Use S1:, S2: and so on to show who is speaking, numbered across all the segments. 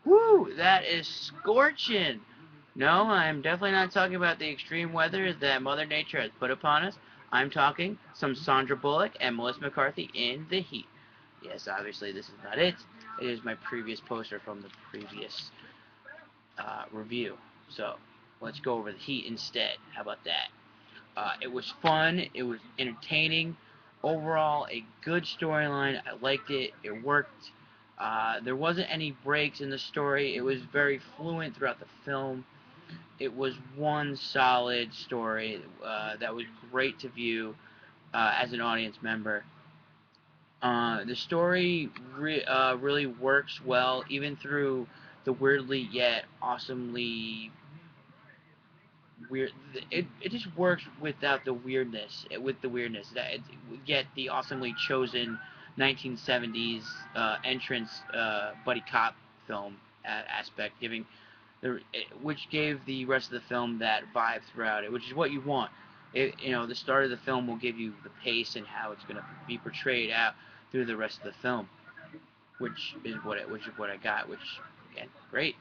S1: Woo! That is scorching! No, I'm definitely not talking about the extreme weather that Mother Nature has put upon us. I'm talking some Sandra Bullock and Melissa McCarthy in The Heat. Yes, obviously this is not it. It is my previous poster from the previous review. So, let's go over The Heat instead. How about that? It was fun. It was entertaining. Overall, a good storyline. I liked it. It worked. There wasn't any breaks in the story. It was very fluent throughout the film. It was one solid story that was great to view as an audience member. The story really works well, even through the weirdly yet awesomely weird. It just works without the weirdness. With the weirdness, that yet the awesomely chosen 1970s entrance buddy cop film aspect, giving which gave the rest of the film that vibe throughout it, which is what you want. The start of the film will give you the pace and how it's going to be portrayed out through the rest of the film, which is what I got, which again, great.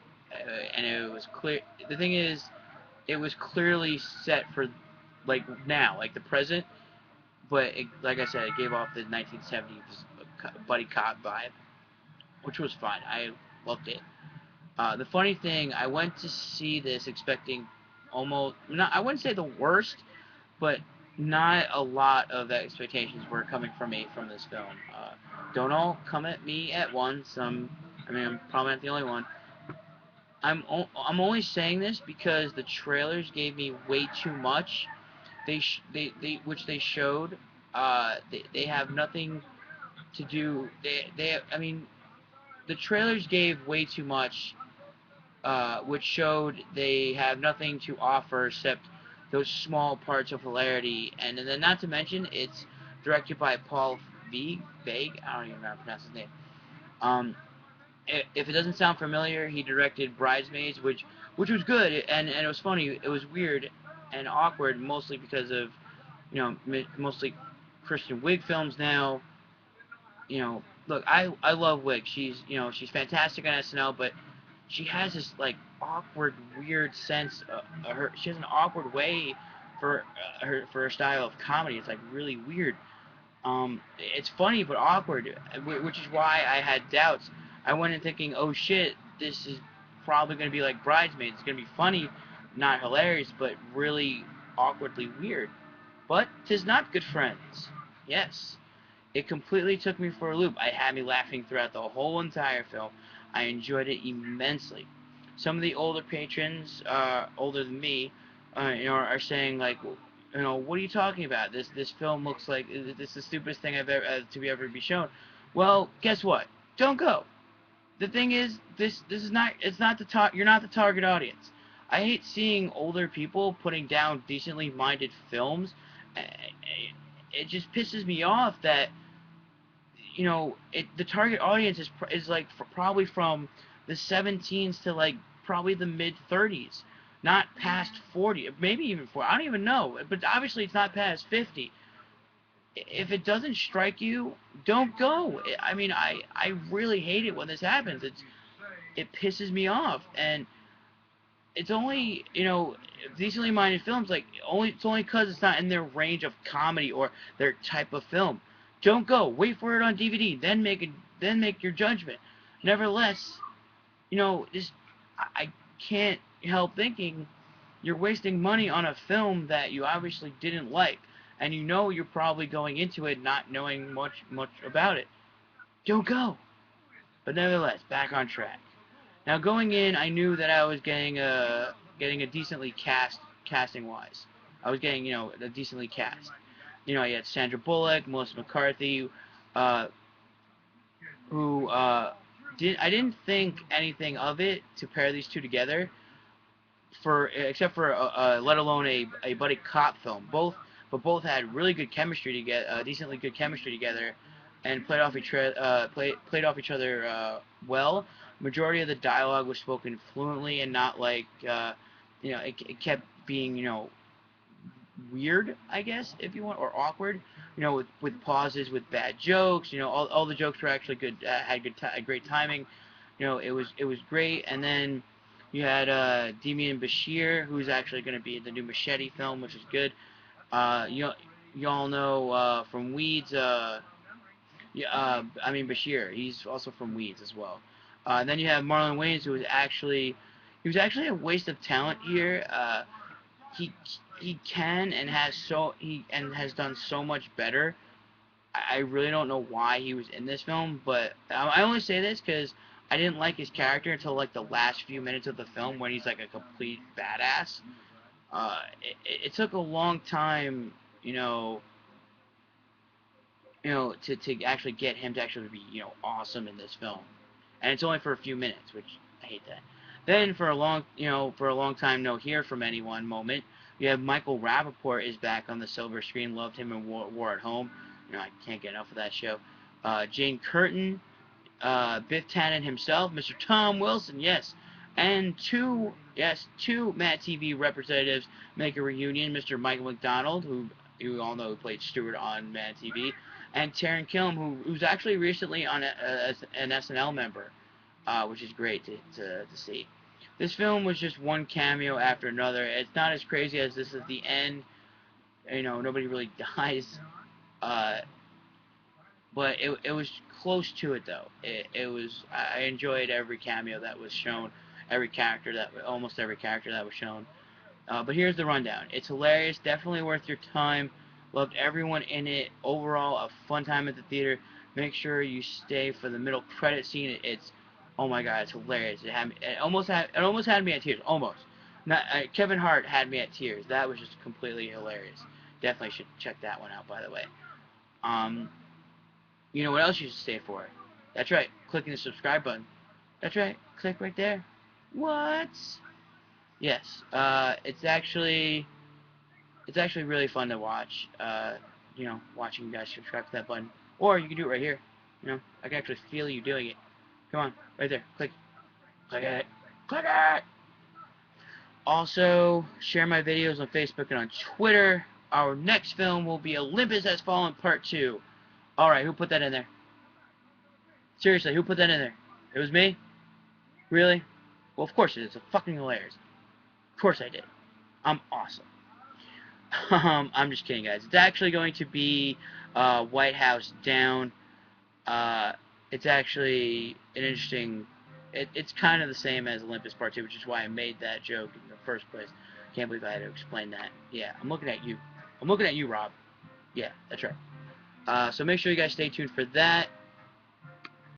S1: And it was clear. The thing is, it was clearly set for like now, like the present, but like I said, it gave off the 1970s buddy cop vibe, which was fine. I loved it. The funny thing, I went to see this expecting almost not. I wouldn't say the worst, but not a lot of expectations were coming from me from this film. Don't all come at me at once. I mean, I'm probably not the only one. I'm only saying this because the trailers gave me way too much. They which they showed. They have nothing to do. I mean, the trailers gave way too much, which showed they have nothing to offer except those small parts of hilarity. And then, not to mention, it's directed by Paul Feig. I don't even know how to pronounce his name. Um, if it doesn't sound familiar, he directed Bridesmaids, which was good and it was funny. It was weird and awkward, mostly because of mostly Kristen Wiig films now. Look, I love Wiig. She's fantastic on SNL, but she has this like awkward, weird sense. She has an awkward way for her style of comedy. It's like really weird. It's funny but awkward, which is why I had doubts. I went in thinking, oh shit, this is probably going to be like Bridesmaids. It's going to be funny, not hilarious, but really awkwardly weird. But 'tis not, good friends. Yes, it completely took me for a loop. It had me laughing throughout the whole entire film. I enjoyed it immensely. Some of the older patrons, older than me, are saying like, what are you talking about? This film looks like this is the stupidest thing I've ever to ever be shown. Well, guess what? Don't go. The thing is, this is not it's not you're not the target audience. I hate seeing older people putting down decently minded films. It just pisses me off that the target audience is like probably from the 17s to like probably the mid 30s, not past 40, maybe even 40. I don't even know, but obviously it's not past 50. If it doesn't strike you, don't go. I mean, I really hate it when this happens. It pisses me off, and it's only decently minded films like it's only because it's not in their range of comedy or their type of film. Don't go. Wait for it on DVD, then make your judgment. Nevertheless, just I can't help thinking you're wasting money on a film that you obviously didn't like, and you're probably going into it not knowing much about it. Don't go. But nevertheless, back on track. Now going in, I knew that I was getting a decently casting wise. I was getting a decently cast. I had Sandra Bullock, Melissa McCarthy, uh, who I didn't think anything of it to pair these two together for except for let alone a buddy cop film. Both had really good chemistry together, decently good chemistry together, and played off each other well. Majority of the dialogue was spoken fluently and not like it kept being weird, I guess, if you want, or awkward. With pauses, with bad jokes. All the jokes were actually good, had great timing. it was great. And then you had Demian Bashir, who's actually going to be in the new Machete film, which is good. Y'all know from Weeds. Yeah, I mean Bashir. He's also from Weeds as well. And then you have Marlon Wayans, he was actually a waste of talent here. He he can and has done so much better. I really don't know why he was in this film, but I only say this because I didn't like his character until like the last few minutes of the film when he's like a complete badass. It took a long time, to actually get him to actually be, awesome in this film. And it's only for a few minutes, which I hate that. Then for a long time, no hear from anyone moment. You have Michael Rappaport is back on the silver screen. Loved him in War at Home. I can't get enough of that show. Jane Curtin, Biff Tannen himself, Mr. Tom Wilson, yes, and two Mad TV representatives make a reunion. Mr. Michael McDonald, who you all know who played Stewart on Mad TV, and Taran Killam, who's actually recently as an SNL member, which is great to see. This film was just one cameo after another. It's not as crazy as this at the end. Nobody really dies. Uh, but it was close to it though. I enjoyed every cameo that was shown, almost every character that was shown. But here's the rundown. It's hilarious, definitely worth your time. Loved everyone in it. Overall, a fun time at the theater. Make sure you stay for the middle credit scene. It's oh my god, it's hilarious. It almost had me at tears. Almost. Not, Kevin Hart had me at tears. That was just completely hilarious. Definitely should check that one out, by the way. Um, you know what else you should stay for? That's right, clicking the subscribe button. That's right, click right there. What? Yes, it's actually really fun to watch. Watching you guys subscribe to that button, or you can do it right here. I can actually feel you doing it. Come on, right there, click it, click it. Also, share my videos on Facebook and on Twitter. Our next film will be Olympus Has Fallen Part 2. Alright, who put that in there? Seriously, who put that in there? It was me? Really? Well, of course it is. It's fucking hilarious. Of course I did. I'm awesome. I'm just kidding, guys. It's actually going to be White House Down. It's actually an interesting... It's kind of the same as Olympus Part 2, which is why I made that joke in the first place. Can't believe I had to explain that. Yeah, I'm looking at you. I'm looking at you, Rob. Yeah, that's right. So make sure you guys stay tuned for that.